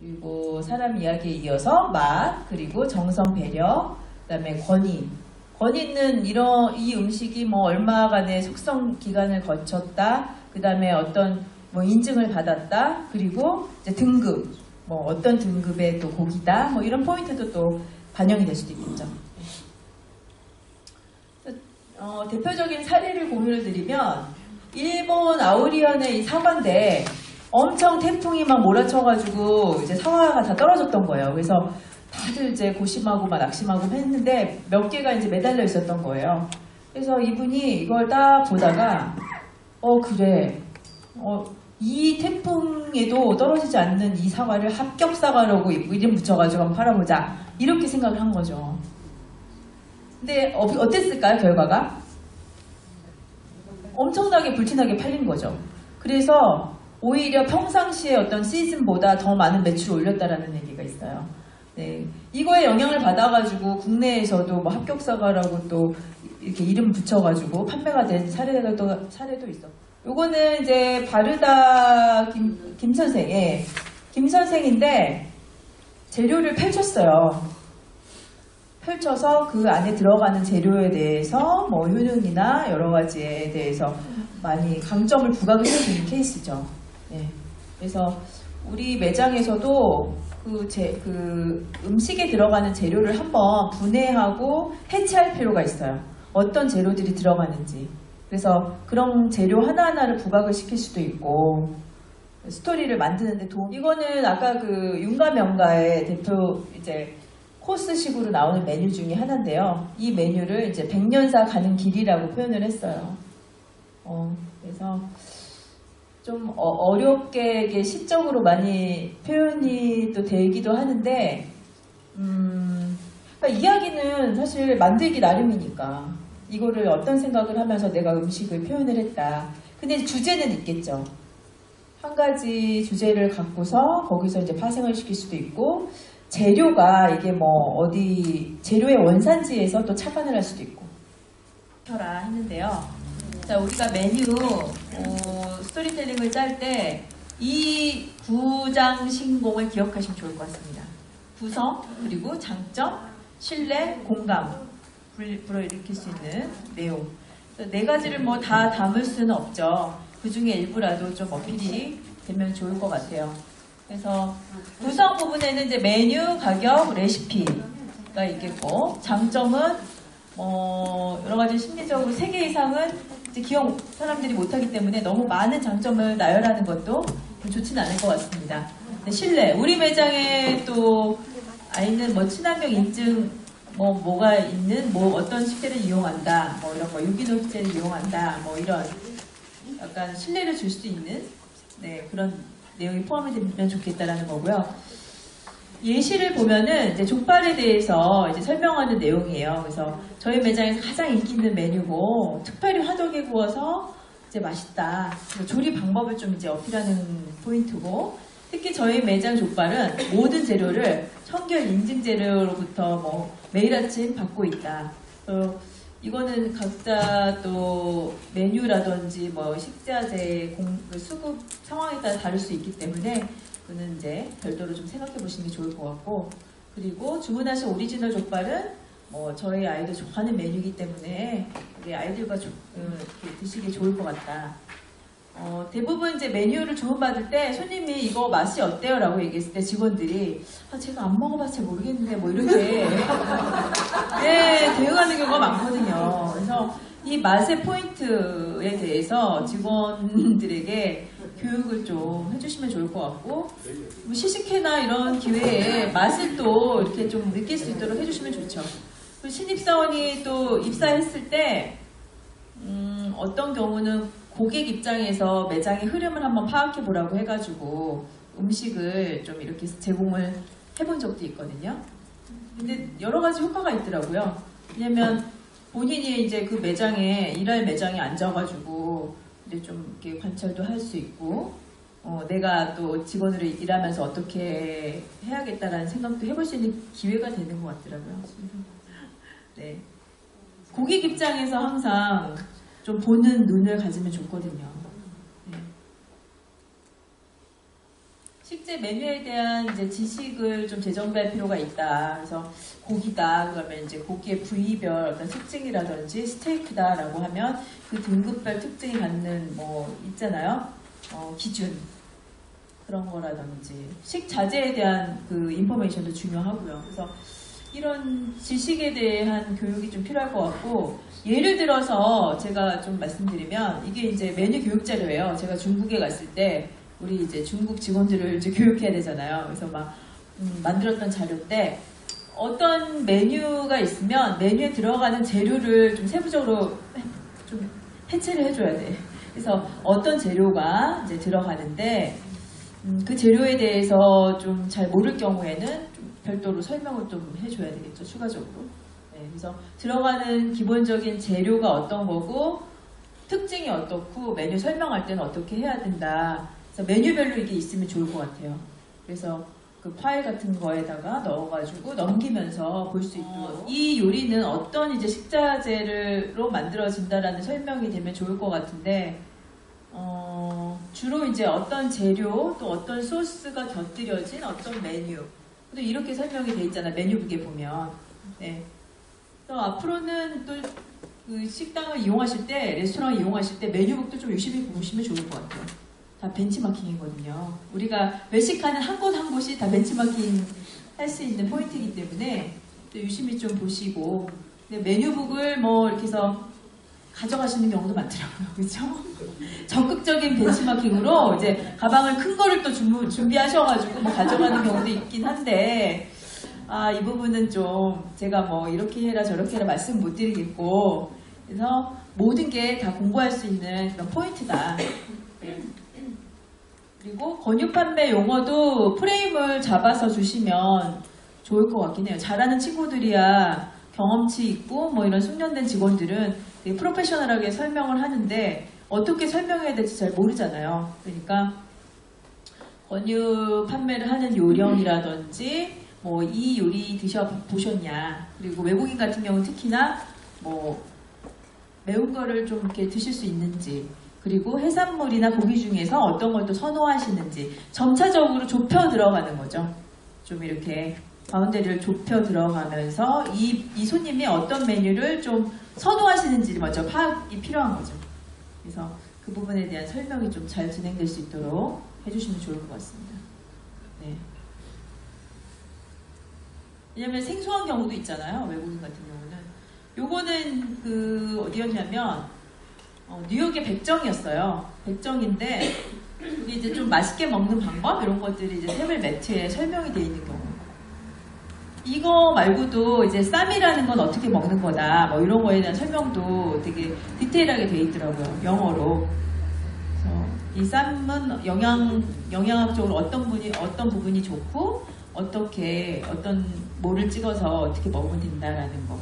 그리고 사람 이야기에 이어서 맛, 그리고 정성, 배려, 그다음에 권위. 권위는 이 음식이 뭐 얼마간의 숙성 기간을 거쳤다. 그다음에 어떤 뭐 인증을 받았다. 그리고 이제 등급, 뭐 어떤 등급의 또 고기다. 뭐 이런 포인트도 또 반영이 될 수도 있겠죠. 대표적인 사례를 공유를 드리면 일본 아우리현의 이 사과인데 엄청 태풍이 막 몰아쳐가지고 이제 사과가 다 떨어졌던 거예요. 그래서 다들 이제 고심하고 막 낙심하고 했는데 몇 개가 이제 매달려 있었던 거예요. 그래서 이분이 이걸 딱 보다가 그래. 이 태풍에도 떨어지지 않는 이 사과를 합격 사과라고 이름 붙여가지고 한번 팔아보자. 이렇게 생각을 한 거죠. 근데 어땠을까요, 결과가? 엄청나게 불티나게 팔린 거죠. 그래서 오히려 평상시에 어떤 시즌보다 더 많은 매출을 올렸다라는 얘기가 있어요. 네, 이거에 영향을 받아가지고 국내에서도 뭐 합격 사과라고 또 이렇게 이름 붙여가지고 판매가 된 사례도 있어. 요거는 이제 바르다 김 선생의 김 선생인데 재료를 펼쳤어요. 펼쳐서 그 안에 들어가는 재료에 대해서 뭐 효능이나 여러 가지에 대해서 많이 강점을 부각을 해주는 케이스죠. 네. 그래서 우리 매장에서도 그 음식에 들어가는 재료를 한번 분해하고 해체할 필요가 있어요. 어떤 재료들이 들어가는지. 그래서 그런 재료 하나하나를 부각을 시킬 수도 있고 스토리를 만드는데 이거는 아까 그 윤가명가의 대표 이제 코스식으로 나오는 메뉴 중에 하나인데요. 이 메뉴를 이제 100년사 가는 길이라고 표현을 했어요. 그래서 좀 어렵게 이게 시적으로 많이 표현이 또 되기도 하는데, 그러니까 이야기는 사실 만들기 나름이니까 이거를 어떤 생각을 하면서 내가 음식을 표현을 했다. 근데 주제는 있겠죠. 한 가지 주제를 갖고서 거기서 이제 파생을 시킬 수도 있고, 재료가 이게 뭐 재료의 원산지에서 또 착안을 할 수도 있고 라 했는데요. 자, 우리가 메뉴 스토리텔링을 짤 때 이 구장 신공을 기억하시면 좋을 것 같습니다. 구성, 그리고 장점, 신뢰, 공감 불러일으킬 수 있는 내용. 네 가지를 뭐 다 담을 수는 없죠. 그 중에 일부라도 좀 어필이 되면 좋을 것 같아요. 그래서 구성 부분에는 이제 메뉴, 가격, 레시피가 있겠고, 장점은 여러 가지 심리적으로 3개 이상은 이제 기억 사람들이 못하기 때문에 너무 많은 장점을 나열하는 것도 좋지는 않을 것 같습니다. 신뢰, 우리 매장에 또 있는 뭐 친환경 인증 뭐가 있는 어떤 식재를 이용한다, 뭐 이런 거 유기농 식재를 이용한다, 뭐 이런 약간 신뢰를 줄 수 있는 그런 내용이 포함이 되면 좋겠다라는 거고요. 예시를 보면은 이제 족발에 대해서 이제 설명하는 내용이에요. 그래서 저희 매장에서 가장 인기 있는 메뉴고 특별히 화덕에 구워서 이제 맛있다. 조리 방법을 좀 이제 어필하는 포인트고, 특히 저희 매장 족발은 모든 재료를 청결 인증 재료로부터 뭐 매일 아침 받고 있다. 이거는 각자 또 메뉴라든지 뭐 식자재 수급 상황에 따라 다를 수 있기 때문에 그는 이제 별도로 좀 생각해 보시는 게 좋을 것 같고, 그리고 주문하신 오리지널 족발은 뭐 저희 아이들 좋아하는 메뉴이기 때문에 우리 아이들과 이렇게 드시기 좋을 것 같다. 대부분 이제 메뉴를 주문받을 때 손님이 이거 맛이 어때요? 라고 얘기했을 때 직원들이 제가 안 먹어봐서 잘 모르겠는데 뭐 이렇게 대응하는 경우가 많거든요. 그래서 이 맛의 포인트에 대해서 직원들에게 교육을 좀 해주시면 좋을 것 같고, 뭐 시식회나 이런 기회에 맛을 또 이렇게 좀 느낄 수 있도록 해주시면 좋죠. 신입사원이 또 입사했을 때 어떤 경우는 고객 입장에서 매장의 흐름을 한번 파악해 보라고 해가지고 음식을 좀 이렇게 제공을 해본 적도 있거든요. 근데 여러 가지 효과가 있더라고요. 왜냐면 본인이 이제 그 일할 매장에 앉아가지고 이제 좀 이렇게 관찰도 할 수 있고, 내가 또 직원으로 일하면서 어떻게 해야겠다라는 생각도 해볼 수 있는 기회가 되는 것 같더라고요. 네. 고객 입장에서 항상 좀 보는 눈을 가지면 좋거든요. 네. 실제 메뉴에 대한 이제 지식을 좀 재정비할 필요가 있다. 그래서 고기다 그러면 이제 고기의 부위별 어떤 특징이라든지 스테이크다라고 하면 그 등급별 특징이 갖는 뭐 있잖아요. 기준 그런 거라든지 식자재에 대한 그 인포메이션도 중요하고요. 그래서 이런 지식에 대한 교육이 좀 필요할 것 같고, 예를 들어서 제가 좀 말씀드리면 이게 이제 메뉴 교육 자료예요. 제가 중국에 갔을 때 우리 이제 중국 직원들을 이제 교육해야 되잖아요. 그래서 막 만들었던 자료인데, 어떤 메뉴가 있으면 메뉴에 들어가는 재료를 좀 세부적으로 좀 해체를 해줘야 돼. 그래서 어떤 재료가 이제 들어가는데 그 재료에 대해서 좀 잘 모를 경우에는 좀 별도로 설명을 좀 해줘야 되겠죠, 추가적으로. 네, 그래서 들어가는 기본적인 재료가 어떤 거고 특징이 어떻고 메뉴 설명할 때는 어떻게 해야 된다. 그래서 메뉴별로 이게 있으면 좋을 것 같아요. 그래서 그 파일 같은 거에다가 넣어가지고 넘기면서 볼 수 있도록 이 요리는 어떤 이제 식자재로 만들어진다라는 설명이 되면 좋을 것 같은데, 주로 이제 어떤 재료 또 어떤 소스가 곁들여진 어떤 메뉴 또 이렇게 설명이 돼 있잖아요. 메뉴북에 보면. 네. 또 앞으로는 또 그 식당을 이용하실 때, 레스토랑을 이용하실 때 메뉴북도 좀 유심히 보시면 좋을 것 같아요. 다 벤치마킹이거든요. 우리가 외식하는 한 곳 한 곳이 다 벤치마킹 할 수 있는 포인트이기 때문에 또 유심히 좀 보시고, 근데 메뉴북을 뭐 이렇게 해서 가져가시는 경우도 많더라고요. 그렇죠? 적극적인 벤치마킹으로 이제 가방을 큰 거를 또 준비하셔가지고 뭐 가져가는 경우도 있긴 한데, 이 부분은 좀 제가 뭐 이렇게 해라 저렇게 해라 말씀 못 드리겠고, 그래서 모든 게 다 공부할 수 있는 그런 포인트다. 네. 그리고 권유 판매 용어도 프레임을 잡아서 주시면 좋을 것 같긴 해요. 잘하는 친구들이야 경험치 있고 뭐 이런 숙련된 직원들은 되게 프로페셔널하게 설명을 하는데 어떻게 설명해야 될지 잘 모르잖아요. 그러니까 권유 판매를 하는 요령이라든지 뭐 이 요리 드셔보셨냐, 그리고 외국인 같은 경우는 특히나 뭐 매운 거를 좀 이렇게 드실 수 있는지, 그리고 해산물이나 고기 중에서 어떤 걸 또 선호하시는지 점차적으로 좁혀 들어가는 거죠. 좀 이렇게 바운더리를 좁혀 들어가면서 이 손님이 어떤 메뉴를 좀 선호하시는지 먼저 파악이 필요한 거죠. 그래서 그 부분에 대한 설명이 좀 잘 진행될 수 있도록 해주시면 좋을 것 같습니다. 네. 왜냐면 생소한 경우도 있잖아요. 외국인 같은 경우는. 요거는 그 어디였냐면 뉴욕의 백정이었어요. 백정인데 그게 이제 좀 맛있게 먹는 방법 이런 것들이 이제 테이블 매트에 설명이 되어 있는 경우. 이거 말고도 이제 쌈이라는 건 어떻게 먹는 거다 뭐 이런 거에 대한 설명도 되게 디테일하게 되어 있더라고요. 영어로. 그래서 이 쌈은 영양학적으로 어떤 부분이 좋고 어떻게 어떤 뭐를 찍어서 어떻게 먹으면 된다라는 거.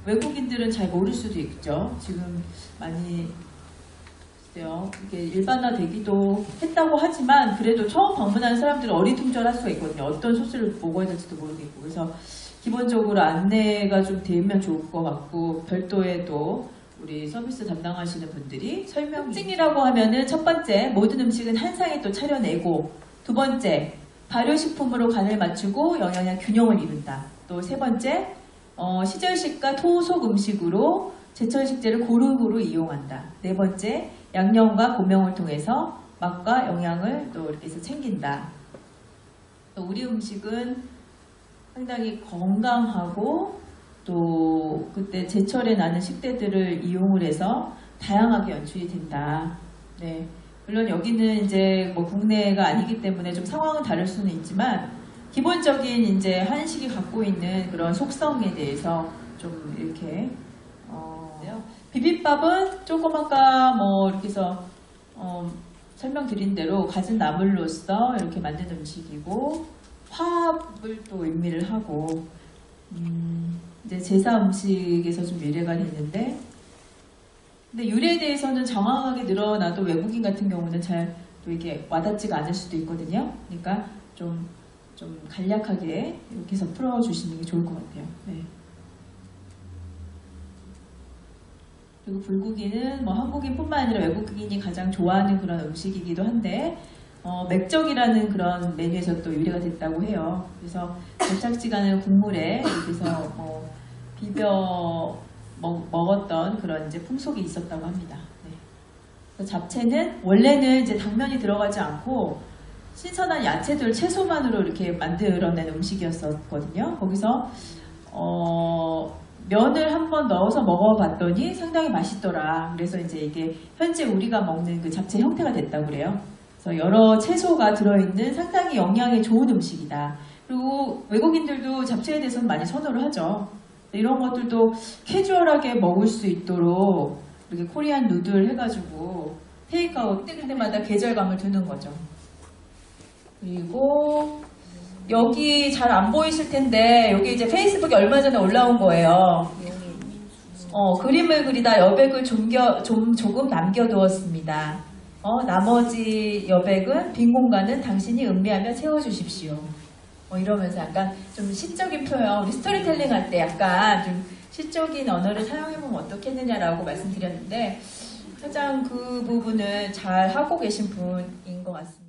외국인들은 잘 모를 수도 있죠. 지금 많이 글쎄요, 이게 일반화되기도 했다고 하지만 그래도 처음 방문하는 사람들은 어리둥절할 수가 있거든요. 어떤 소스를 먹어야 될지도 모르겠고. 그래서 기본적으로 안내가 좀 되면 좋을 것 같고, 별도의 또 우리 서비스 담당하시는 분들이 특징이라고 하면은 첫 번째, 모든 음식은 한 상에 또 차려내고, 두 번째, 발효식품으로 간을 맞추고 영양의 균형을 이룬다. 또 세 번째, 시절식과 토속 음식으로 제철 식재를 고루고루 이용한다. 네 번째, 양념과 고명을 통해서 맛과 영양을 또 이렇게 해서 챙긴다. 또 우리 음식은 상당히 건강하고 또 그때 제철에 나는 식재들을 이용을 해서 다양하게 연출이 된다. 네. 물론 여기는 이제 뭐 국내가 아니기 때문에 좀 상황은 다를 수는 있지만 기본적인 이제 한식이 갖고 있는 그런 속성에 대해서 좀 이렇게 비빔밥은 조금 아까 뭐 이렇게 해서 설명드린 대로 갖은 나물로서 이렇게 만든 음식이고, 화합을 또 의미를 하고 이제 제사 음식에서 좀 유래가 됐는데, 근데 유래에 대해서는 정확하게 늘어나도 외국인 같은 경우는 잘 또 이게 와닿지가 않을 수도 있거든요. 그러니까 좀 간략하게 이렇게 해서 풀어주시는 게 좋을 것 같아요. 네. 그리고 불고기는 뭐 한국인뿐만 아니라 외국인이 가장 좋아하는 그런 음식이기도 한데 맥적이라는 그런 메뉴에서 또 유래가 됐다고 해요. 그래서 도착지간을 국물에 이렇게서 비벼 먹었던 그런 이제 풍속이 있었다고 합니다. 네. 그래서 잡채는 원래는 이제 당면이 들어가지 않고 신선한 야채들, 채소만으로 이렇게 만들어낸 음식이었었거든요. 거기서 면을 한번 넣어서 먹어봤더니 상당히 맛있더라. 그래서 이제 이게 현재 우리가 먹는 그 잡채 형태가 됐다고 그래요. 그래서 여러 채소가 들어있는 상당히 영양에 좋은 음식이다. 그리고 외국인들도 잡채에 대해서는 많이 선호를 하죠. 이런 것들도 캐주얼하게 먹을 수 있도록 이렇게 코리안 누들 해가지고 테이크아웃 뜰 때마다 계절감을 두는 거죠. 그리고 여기 잘 안 보이실 텐데 여기 이제 페이스북에 얼마 전에 올라온 거예요. 그림을 그리다 여백을 조금 남겨두었습니다. 나머지 여백은 빈 공간은 당신이 음미하며 채워주십시오. 이러면서 약간 좀 시적인 표현, 우리 스토리텔링 할 때 약간 좀 시적인 언어를 사용해보면 어떻겠느냐라고 말씀드렸는데 가장 그 부분을 잘 하고 계신 분인 것 같습니다.